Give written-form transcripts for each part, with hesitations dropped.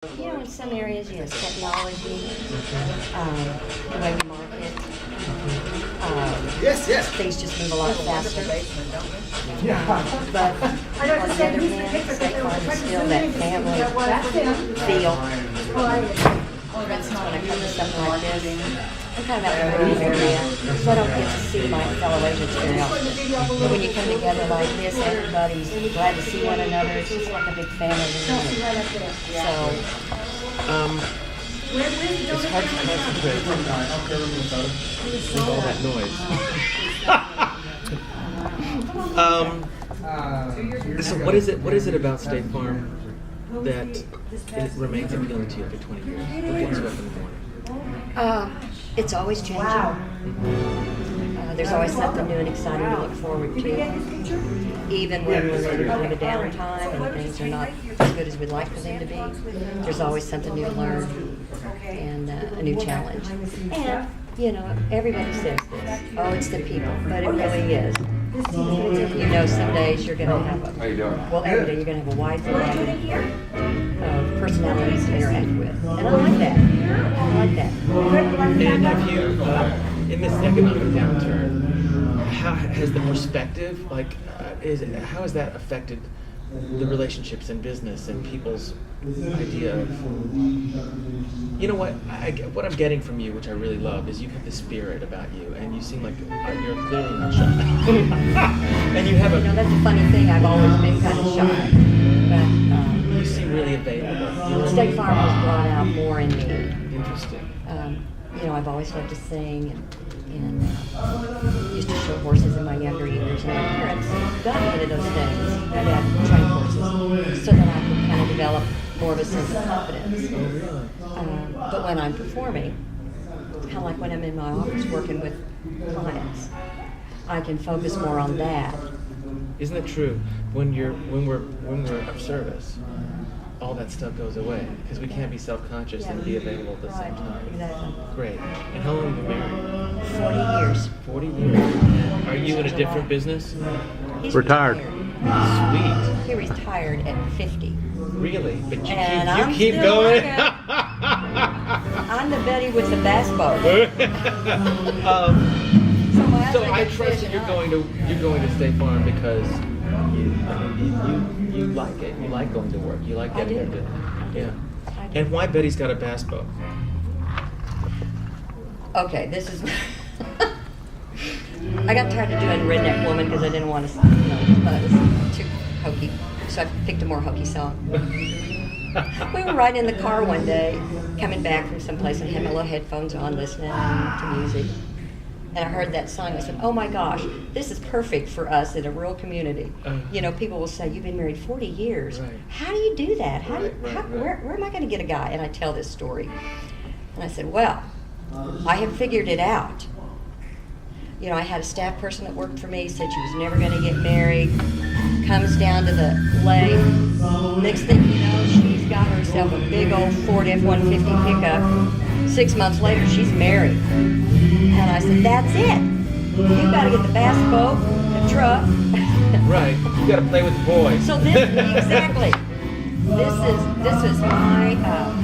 In some areas, yes, technology, the way we market, Yes. things just move a lot faster. Yeah. But on the other hand, State Farm is still that family feel. For instance, when I come to something like this, I'm kind of out in the rural area, so I don't get to see my fellow agents very often. But when you come together like this, everybody's glad to see one another. It's just like a big family reunion. So, It's hard to concentrate with all that noise. So what is it about State Farm that it remains appealing to you after 20 years? What gets you up in the morning? it's always changing. There's always something new and exciting to look forward to. Even when we're in a downtime and things are not as good as we'd like for them to be, there's always something new to learn and a new challenge. And, everybody says this, oh, it's the people, but it really is. Some days you're going to have every day you're going to have a wide variety of personalities to interact with. And I like that. And have you, in this economic downturn, how has the perspective, how has that affected the relationships in business and people's idea of, what I'm getting from you, which I really love, is you have this spirit about you, and you seem like you're clearly not shy. And you have that's a funny thing. I've always been kind of shy, but you seem really available. State Farm has brought out more in me. Interesting. I've always loved to sing and used to show horses in my younger years. And my parents got me into those things. My dad trained horses so that I could kind of develop more of a sense of confidence. But when I'm performing, kind of like when I'm in my office working with clients, I can focus more on that. Isn't it true? When we're of service, all that stuff goes away because we can't be self-conscious and be available at the same time. Exactly. Great. And how long have you been married? 40 years. 40 years. Are you in a different business? He's Retired. Sweet. He retired at 50. Really? But you And keep I'm still going. working. I'm the Betty with the bass boat. So I trust that you're going to State Farm because you like it. You like going to work. You like getting I do. into yeah. I do. And why Betty's got a bass boat? Okay, this is. I got tired of doing Redneck Woman because I didn't want to, thought it was too hokey. So I picked a more hokey song. We were riding in the car one day, coming back from someplace, and I had my little headphones on listening to music. And I heard that song. I said, oh my gosh, this is perfect for us in a rural community. People will say, you've been married 40 years. Right. How do you do that? Right. Where am I going to get a guy? And I tell this story. And I said, well, I have figured it out. I had a staff person that worked for me, said she was never going to get married, comes down to the lake. Next thing you know, she's got herself a big old Ford F-150 pickup. 6 months later, she's married. And I said, that's it. You got to get the bass boat, the truck. Right. You got to play with the boys. So exactly. This is my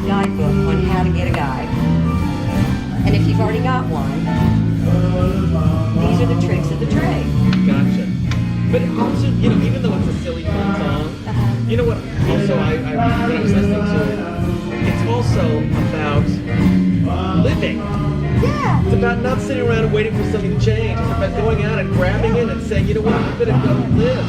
guidebook on how to get a guy. And if you've already got one, these are the tricks of the trade. Gotcha. But also, even though it's a silly fun song, you know what? Also, I when I was listening to it, it's also about living. Yeah. It's about not sitting around and waiting for something to change. It's about going out and grabbing it and saying, you know what, I'm going to go live.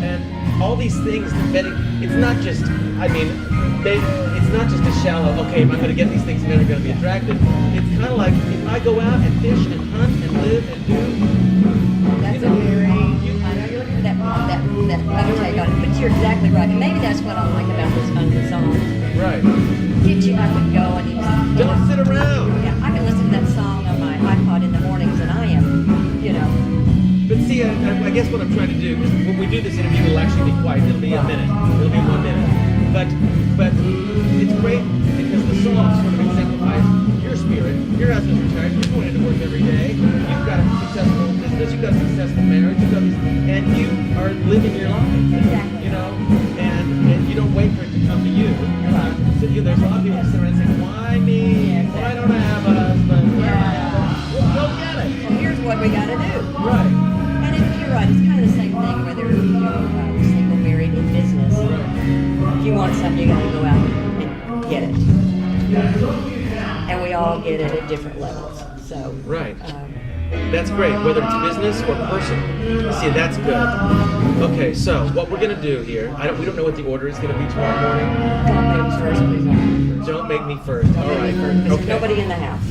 And all these things, it's not just, it's not just a shallow, okay, if I'm going to get these things, they're going to be attractive. It's kind of like, if I go out and fish and hunt and live and do, That's a very, I know you're looking for that other take on it, but you're exactly right. And maybe that's what I like about this kind of song. right. Get you up and going. And Don't sit around. Yeah, I can listen to that song on my iPod in the mornings, and I am, But see, I guess what I'm trying to do, because when we do this interview, it'll actually be quiet. It'll be a minute. It'll be 1 minute. But it's great because the song sort of exemplifies your spirit. Your husband's retired. You're going into work every day. You've got a successful business. You've got a successful marriage. And you are living your life. Exactly. And you don't wait for it to come to you. So there's a lot of people sit around and say, why me? Yeah, Why don't I have a husband? Yeah. Well, go get it. Well, here's what we got to do. Right. And you're right, it's kind of the same thing whether single, married, in business. If you want something, you got to go out and get it. And we all get it at different levels. So Right. That's great, whether it's business or personal. See, that's good. Okay, so what we're gonna do here, we don't know what the order is gonna be tomorrow morning. don't make me first, please. Don't make me first. All Don't right. make me first, 'cause there's Okay. nobody in the house.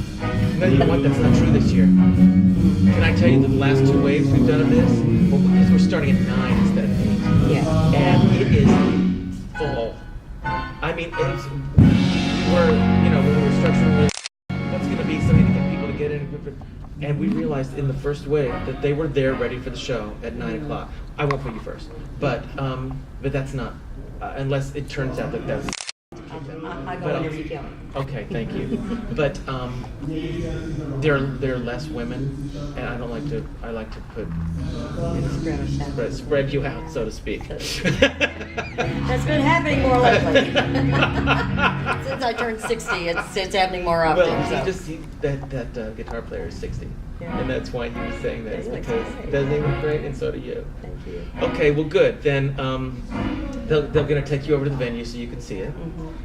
No, you know what? That's not true this year. Can I tell you the last 2 waves we've done of this? Well, because we're starting at 9 instead of 8. Yeah. And it is full. I mean, it's, when we were structuring this, what's going to be something to get people to get in. And we realized in the first wave that they were there ready for the show at 9 o'clock. I won't put you first. But that's not, unless it turns out that that's... I go whenever you tell me. Okay, thank you. But there are less women, and I don't like to. I like to put spread you out, so to speak. That's been happening more lately. Since I turned 60, it's happening more often. Well, so. that guitar player is 60, Yeah. and that's why he was saying that. He looks Because great. doesn't he look great, and so do you. Thank you. Okay, well, good. Then they're going to take you over to the venue so you can see it,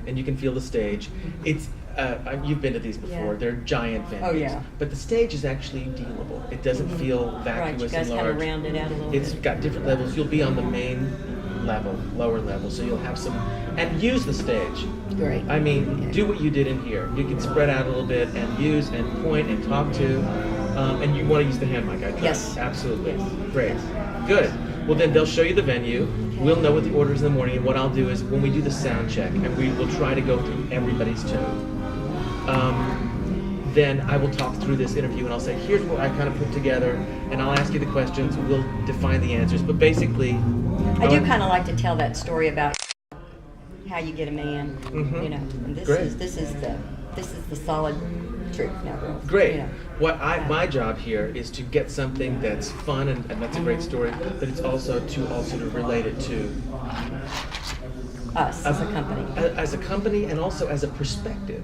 and you can feel the stage. It's you've been to these before. Yeah. They're giant venues. Oh, yeah. But the stage is actually dealable. It doesn't feel Right, vacuous you guys and kind large. of round it out a little It's bit. got different levels. You'll be on the main level, lower level, so you'll have some, and use the stage. Great. I mean, do what you did in here. You can spread out a little bit and use and point and talk to, and you want to use the hand mic, I trust. Yes. Absolutely. Yes. Great. Yes. Good. Well, then they'll show you the venue. Okay. We'll know what the order is in the morning, and what I'll do is when we do the sound check, and we will try to go through everybody's tune. Then I will talk through this interview and I'll say, here's what I kind of put together, and I'll ask you the questions, we'll define the answers. But basically... I do kind of like to tell that story about how you get a man, Mhm. and this Great. is the solid truth now, girls. Great. You know. My job here is to get something that's fun, and that's a great story, but it's also to relate it to Us as a company. as a company and also as a perspective.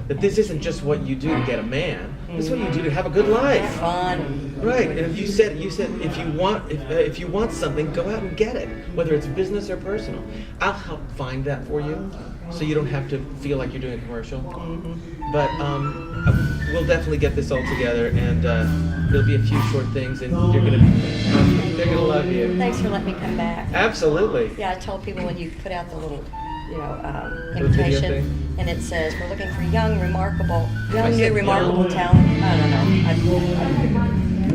That this isn't just what you do to get a man. This is what you do to have a good life. Have fun. Right. And if you said if you want something, go out and get it, whether it's business or personal. I'll help find that for you, so you don't have to feel like you're doing a commercial. But we'll definitely get this all together, and there'll be a few short things, and they're gonna love you. Thanks for letting me come back. Absolutely. Yeah, I told people when you put out the little, video invitation, thing? and it says we're looking for young, I new, said remarkable young? talent. I don't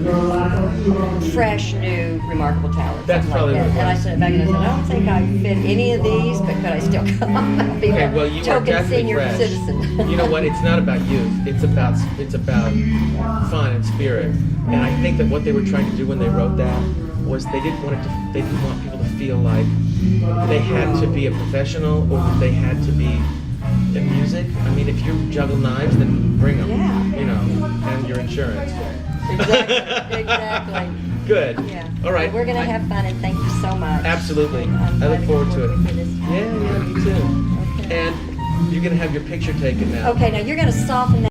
know. Fresh, new, remarkable talent. That's something probably like what that. it And I was. said back and I said, I don't think I fit any of these, but could I still come? I'll be Okay, a well, you are token definitely senior fresh. citizen. You know what? It's not about youth. It's about fun and spirit. And I think that what they were trying to do when they wrote that was they didn't want people to feel like they had to be a professional or that they had to be in music. I mean, if you juggle knives, then bring them. Yeah. And your insurance. Exactly. Good. Yeah. All right. Well, we're gonna have fun, and thank you so much. Absolutely. I'm I look glad forward to work it. with you this time. Yeah, me too. Okay. And you're gonna have your picture taken now. Okay, now you're gonna soften that.